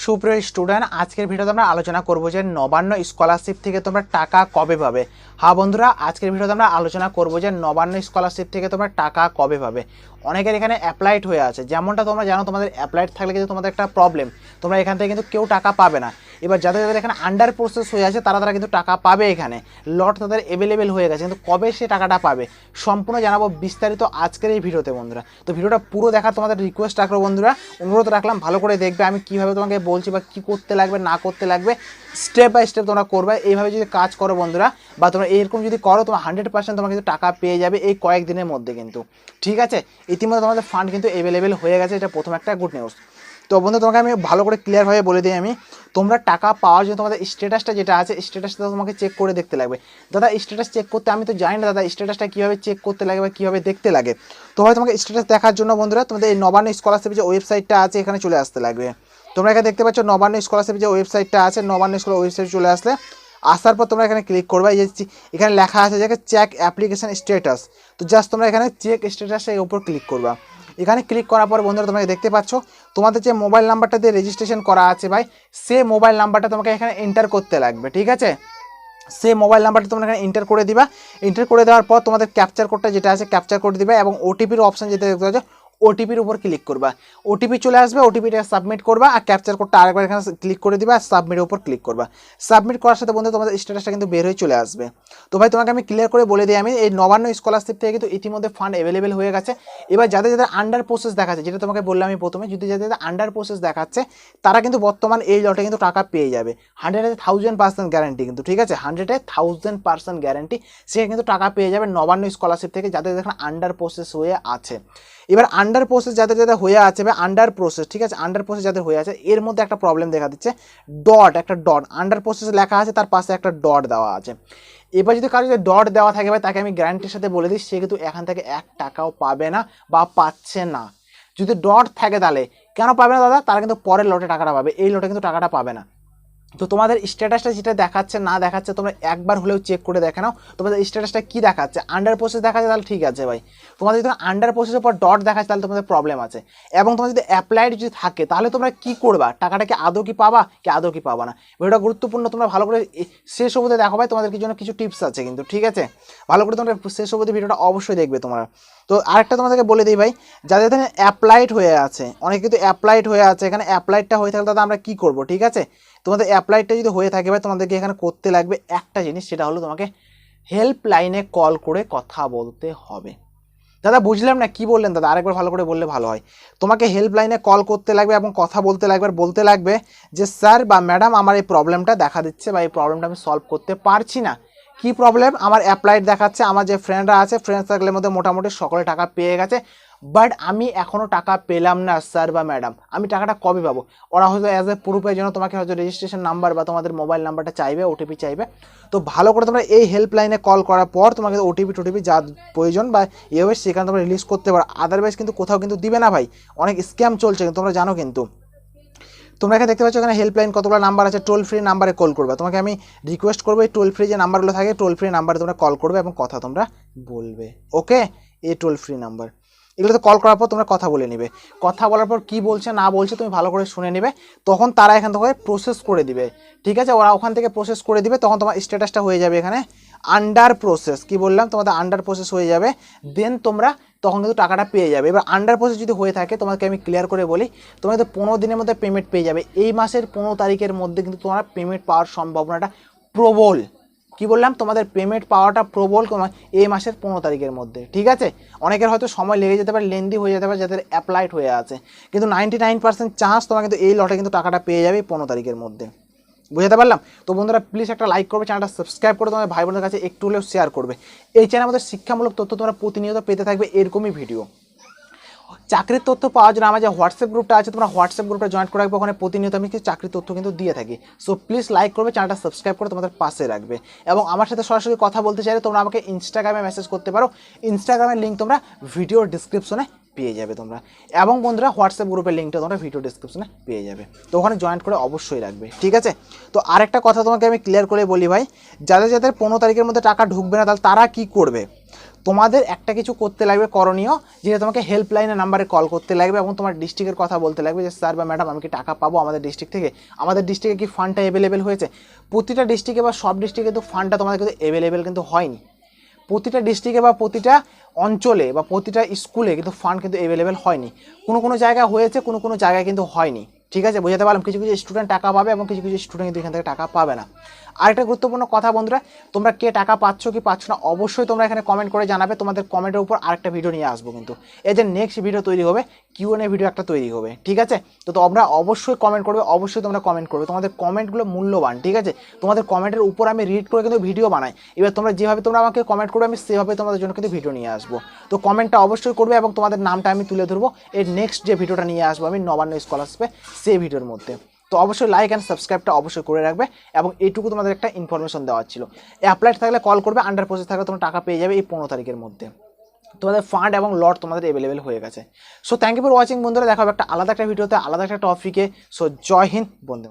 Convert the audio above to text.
সুপ্রিয় স্টুডেন্ট, আজকের ভিডিওতে আমরা আলোচনা করব যে নবান্ন স্কলারশিপ থেকে তোমরা টাকা কবে পাবে। হ্যাঁ বন্ধুরা, আজকের ভিডিওতে আমরা আলোচনা করব যে নবান্ন স্কলারশিপ থেকে তোমরা টাকা কবে পাবে। অনেকের এখানে অ্যাপ্লাইড হয়ে আছে, যেমনটা তোমরা জানো তোমাদের অ্যাপ্লাইড থাকলে কিন্তু তোমাদের একটা প্রবলেম, তোমরা এখান থেকে কিন্তু কেউ টাকা পাবে না। এবার যাদের যাদের এখানে আন্ডার প্রসেস হয়ে আছে তারা কিন্তু টাকা পাবে, এখানে লট তাদের অ্যাভেলেবেল হয়ে গেছে, কিন্তু কবে সে টাকাটা পাবে সম্পূর্ণ জানাবো বিস্তারিত আজকের এই ভিডিওতে বন্ধুরা। তো ভিডিওটা পুরো দেখার তোমাদের রিকোয়েস্ট রাখবো বন্ধুরা, অনুরোধ রাখলাম ভালো করে দেখবে আমি কীভাবে তোমাকে বলছি বা কী করতে লাগবে না করতে লাগবে, স্টেপ বাই স্টেপ তোমরা করবে। এইভাবে যদি কাজ করো বন্ধুরা বা তোমরা এরকম যদি করো তোমরা 100% তোমরা কিন্তু টাকা পেয়ে যাবে এই কয়েকদিনের মধ্যে কিন্তু, ঠিক আছে। ইতিমধ্যে তোমাদের ফান্ড কিন্তু অ্যাভেলেবেল হয়ে গেছে, এটা প্রথম একটা গুড নিউজ। তো বন্ধু তোমাকে আমি ভালো করে ক্লিয়ারভাবে বলে দিই, আমি তোমরা টাকা পাওয়ার জন্য তোমাদের স্ট্যাটাসটা যেটা আছে স্ট্যাটাসটা তোমাকে চেক করে দেখতে লাগবে। দাদা স্ট্যাটাস চেক করতে আমি তো জানি না দাদা স্ট্যাটাসটা কীভাবে চেক করতে লাগে বা কীভাবে দেখতে লাগে। তো ভাই তোমাকে স্ট্যাটাস দেখার জন্য বন্ধুরা তোমাদের এই নবান্ন স্কলারশিপ যে ওয়েবসাইটটা আছে এখানে চলে আসতে লাগবে। তোমরা এখানে দেখতে পাচ্ছ নবান্ন স্কলারশিপ যে ওয়েবসাইটটা আছে, নবান্ন স্কলার ওয়েবসাইট চলে আসলে আসার পর তোমরা এখানে ক্লিক করবে। এই যে এখানে লেখা আছে যে চেক অ্যাপ্লিকেশন স্ট্যাটাস, তো জাস্ট তোমরা এখানে চেক স্ট্যাটাসের উপর ক্লিক করবা। এখানে ক্লিক করার পর বন্ধুরা তোমরা দেখতে পাচ্ছ তোমাদের যে মোবাইল নাম্বারটা দিয়ে রেজিস্ট্রেশন করা আছে ভাই, সে মোবাইল নাম্বারটা তোমাকে এখানে এন্টার করতে লাগবে, ঠিক আছে। সে মোবাইল নাম্বারটা তোমরা এখানে এন্টার করে দিবা। এন্টার করে দেওয়ার পর তোমাদের ক্যাপচার কোডটা যেটা আছে ক্যাপচার কোড দিবা এবং ওটিপির অপশন যেটা দেখতে পাচ্ছ ওটিপির উপর ক্লিক করবা। ওটিপি চলে আসবে, ওটিপিটা সাবমিট করবা আর ক্যাপচার কোডটা আরেকবার এখানে ক্লিক করে দিবা আর সাবমিটের উপর ক্লিক করবা। সাবমিট করার সাথে বন্ধু তোমাদের স্ট্যাটাসটা কিন্তু বের হয়ে চলে আসবে। তো ভাই তোমাকে আমি ক্লিয়ার করে বলে দিই, আমি এই নবান্ন স্কলারশিপ থেকে কিন্তু ইতিমধ্যে ফান্ড অ্যাভেলেবেল হয়ে গেছে। এবার যাদের যাদের আন্ডার প্রসেস দেখাচ্ছে, যেটা তোমাকে বললাম আমি প্রথমে, যদি যাদের যাদের আন্ডার প্রসেস দেখাচ্ছে তারা কিন্তু বর্তমান এই লটে কিন্তু টাকা পেয়ে যাবে 100,000% গ্যারান্টি কিন্তু, ঠিক আছে। 100,000% গ্যারান্টি সে কিন্তু টাকা পেয়ে যাবে নবান্ন স্কলারশিপ থেকে যাদের দেখেন আন্ডার প্রসেস হয়ে আছে। এবার আন্ডার প্রসেস যাদের যাদের হয়ে আছে বা আন্ডার প্রসেস, ঠিক আছে, আন্ডার প্রসেস যাদের হয়ে আছে এর মধ্যে একটা প্রবলেম দেখা দিচ্ছে, একটা ডট আন্ডার প্রসেস লেখা আছে তার পাশে একটা ডট দেওয়া আছে। এবার যদি কারো যদি ডট দেওয়া থাকে ভাই তাকে আমি গ্যারান্টির সাথে বলে দিই সে কিন্তু এখান থেকে 1 টাকাও পাবে না বা পাচ্ছে না। যদি ডট থাকে তাহলে কেন পাবে না দাদা, তারা কিন্তু পরের লটে টাকাটা পাবে, এই লটে কিন্তু টাকাটা পাবে না। তো তোমাদের স্ট্যাটাসটা যেটা দেখাচ্ছে না দেখাচ্ছে তোমরা একবার হলেও চেক করে দেখে নাও তোমাদের স্ট্যাটাসটা কী দেখাচ্ছে। আন্ডার প্রসেস দেখাচ্ছে তাহলে ঠিক আছে ভাই, তোমাদের যদি আন্ডার প্রসেসের পর ডট দেখাচ্ছে তাহলে তোমাদের প্রবলেম আছে। এবং তোমার যদি অ্যাপ্লাইড যদি থাকে তাহলে তোমরা কী করবা, টাকাটা কি আদৌ কি পাবা কি আদৌ কি পাবা না, ভিডিওটা গুরুত্বপূর্ণ, তোমরা ভালো করে শেষ অবধি দেখো ভাই, তোমাদের জন্য কিছু টিপস আছে কিন্তু, ঠিক আছে। ভালো করে তোমরা শেষ অবধি ভিডিওটা অবশ্যই দেখবে তোমরা। তো আরেকটা তোমাদেরকে বলে দিই ভাই, যাদের এখানে অ্যাপ্লাইড হয়ে আছে, অনেকে কিন্তু অ্যাপ্লাইড হয়ে আছে, এখানে অ্যাপ্লাইডটা হয়ে থাকলে দাদা আমরা কী করবো, ঠিক আছে। তোমাদের অ্যাপ্লাইডটা যদি হয়ে থাকে ভাই তোমাদেরকে এখানে করতে লাগবে একটা জিনিস, সেটা হলো তোমাকে হেল্পলাইনে কল করে কথা বলতে হবে। দাদা বুঝলাম না কি বললেন দাদা, আরেকবার ভালো করে বললে ভালো হয়। তোমাকে হেল্পলাইনে কল করতে লাগবে এবং কথা বলতে লাগবে, আর বলতে লাগবে যে স্যার বা ম্যাডাম আমার এই প্রবলেমটা দেখা দিচ্ছে বা এই প্রবলেমটা আমি সলভ করতে পারছি না। কি প্রবলেম, আমার অ্যাপ্লাইড দেখাচ্ছে, আমার যে ফ্রেন্ডরা আছে ফ্রেন্ড সার্কেলের মধ্যে মোটামুটি সকলে টাকা পেয়ে গেছে, বাট আমি এখনও টাকা পেলাম না স্যার বা ম্যাডাম, আমি টাকাটা কবে পাবো। ওরা হয়তো অ্যাজ এ প্রুফের জন্য তোমাকে হয়তো রেজিস্ট্রেশন নাম্বার বা তোমাদের মোবাইল নাম্বারটা চাইবে, ওটিপি চাইবে। তো ভালো করে তোমরা এই হেল্পলাইনে কল করার পর তোমাকে ওটিপি যা প্রয়োজন বা ইয়ে সেখানে তোমরা রিলিজ করতে পারো, আদারওয়াইজ কিন্তু কোথাও কিন্তু দিবে না ভাই, অনেক স্ক্যাম চলছে কিন্তু তোমরা জানো কিন্তু। তোমরা এখানে দেখতে পাচ্ছ এখানে হেল্পলাইন কতগুলো নাম্বার আছে, টোল ফ্রি নাম্বারে কল করবে। তোমাকে আমি রিকোয়েস্ট করবো এই টোল ফ্রি যে নাম্বারগুলো থাকে টোল ফ্রি নাম্বারে তোমরা কল করবে এবং কথা তোমরা বলবে, ওকে। এই টোল ফ্রি নাম্বার এগুলোতে কল করার পর তোমরা কথা বলে নিবে, কথা বলার পর কী বলছে না বলছে তুমি ভালো করে শুনে নেবে, তখন তারা এখান থেকে প্রসেস করে দিবে, ঠিক আছে। ওরা ওখান থেকে প্রসেস করে দিবে, তখন তোমার স্ট্যাটাসটা হয়ে যাবে এখানে আন্ডার প্রসেস, কি বললাম তোমাদের আন্ডার প্রসেস হয়ে যাবে, দেন তোমরা তখন কিন্তু টাকাটা পেয়ে যাবে। এবার আন্ডার প্রসেস যদি হয়ে থাকে তোমাকে আমি ক্লিয়ার করে বলি, তোমরা কিন্তু 15 দিনের মধ্যে পেমেন্ট পেয়ে যাবে, এই মাসের 15 তারিখের মধ্যে কিন্তু তোমরা পেমেন্ট পাওয়ার সম্ভাবনাটা প্রবল। কি বললাম, তোমাদের পেমেন্ট পাওয়াটা প্রবল এই মাসের 15 তারিখের মধ্যে, ঠিক আছে। অনেকের হয়তো সময় লেগে যেতে পারে, লেন্দি হয়ে যেতে পারে যাদের অ্যাপ্লাইড হয়ে আছে, কিন্তু 99% চান্স তোমরা কিন্তু এই লটে কিন্তু টাকাটা পেয়ে যাবে 15 তারিখের মধ্যে, বুঝতে পারলাম। তো বন্ধুরা প্লিজ একটা লাইক করবে, চ্যানেলটা সাবস্ক্রাইব করে তোমার ভাই বোনদের কাছে একটু হলেও শেয়ার করবে। এই চ্যানেলের মধ্যে শিক্ষামূলক তথ্য তোমরা প্রতিনিয়ত পেতে থাকবে এরকমই ভিডিও। চাকরির তথ্য পাওয়ার জন্য আমার যে হোয়াটসঅ্যাপ গ্রুপটা আছে তোমরা হোয়াটসঅ্যাপ গ্রুপটা জয়েন করে রাখবে, ওখানে প্রতিনিয়ত আমি কিছু চাকরির তথ্য কিন্তু দিয়ে থাকি। সো প্লিজ লাইক করবে, চ্যানেলটা সাবস্ক্রাইব করে তোমাদের পাশে রাখবে। এবং আমার সাথে সরাসরি কথা বলতে চাইলে তোমরা আমাকে ইনস্টাগ্রামে মেসেজ করতে পারো, ইনস্টাগ্রামের লিঙ্ক তোমরা ভিডিওর ডিসক্রিপশনে পেয়ে যাবে তোমরা। এবং বন্ধুরা হোয়াটসঅ্যাপ গ্রুপের লিঙ্কটা তোমরা ভিডিও ডিসক্রিপশনে পেয়ে যাবে, তো ওখানে জয়েন করে অবশ্যই রাখবে, ঠিক আছে। তো আরেকটা কথা তোমাকে আমি ক্লিয়ার করে বলি ভাই, যাদের যাদের 15 তারিখের মধ্যে টাকা ঢুকবে না তাহলে তারা কী করবে। তোমাদের একটা কিছু করতে লাগবে করণীয়, যেটা তোমাকে হেল্পলাইনের নাম্বারে কল করতে লাগবে এবং তোমার ডিস্ট্রিক্টের কথা বলতে লাগবে যে স্যার বা ম্যাডাম আমি কি টাকা পাবো আমাদের ডিস্ট্রিক্ট থেকে, আমাদের ডিস্ট্রিক্টে কি ফান্ডটা অ্যাভেলেবেল হয়েছে। প্রতিটা ডিস্ট্রিক্টে বা সব ডিস্ট্রিক্টে কিন্তু ফান্ডটা তোমাদের কিন্তু অ্যাভেলেবেল কিন্তু হয়নি। প্রতিটা ডিস্ট্রিক্টে বা প্রতিটা অঞ্চলে বা প্রতিটা স্কুলে কিন্তু ফান্ড কিন্তু অ্যাভেলেবেল হয়নি। কোনো কোনো জায়গায় হয়েছে, কোনো কোনো জায়গায় কিন্তু হয়নি। ঠিক আছে, বোঝাতে পারলাম। কিছু কিছু স্টুডেন্ট টাকা পাবে এবং কিছু কিছু স্টুডেন্ট কিন্তু এখান থেকে টাকা পাবে না। আরেকটা গুরুত্বপূর্ণ কথা বন্ধুরা, তোমরা কে টাকা পাচ্ছ কি পাচ্ছ না অবশ্যই তোমরা এখানে কমেন্ট করে জানাবে। তোমাদের কমেন্টের উপর আরেকটা ভিডিও নিয়ে আসবো কিন্তু, এই যে নেক্সট ভিডিও তৈরি হবে, কিউএনএ ভিডিও একটা তৈরি হবে। ঠিক আছে, তো তোমরা অবশ্যই কমেন্ট করবে, অবশ্যই তোমরা কমেন্ট করবে। তোমাদের কমেন্টগুলো মূল্যবান। ঠিক আছে, তোমাদের কমেন্টের উপর আমি রিড করে কিন্তু ভিডিও বানাই। এবার তোমরা যেভাবে তোমরা আমাকে কমেন্ট করবে আমি সেভাবে তোমাদের জন্য কিন্তু ভিডিও নিয়ে আসবো। তো কমেন্টটা অবশ্যই করবে এবং তোমাদের নামটা আমি তুলে ধরবো এর নেক্সট যে ভিডিওটা নিয়ে আসবো আমি নবান্ন স্কলারশিপে, সেই ভিডিওর মধ্যে। তো অবশ্যই লাইক অ্যান্ড সাবস্ক্রাইবটা অবশ্যই করে রাখবে এবং এইটুকু তোমাদের একটা ইনফরমেশন দেওয়ার ছিল। অ্যাপ্লাইড থাকলে কল করবে, আন্ডার প্রসেস থাকলে তোমরা টাকা পেয়ে যাবে এই 15 তারিখের মধ্যে। তোমাদের ফান্ড এবং লট তোমাদের অ্যাভেলেবেল হয়ে গেছে। So thank you for watching বন্ধুরা, দেখা হবে একটা আলাদা একটা ভিডিওতে, আলাদা একটা টপিকে। সো জয় হিন্দ বন্ধু।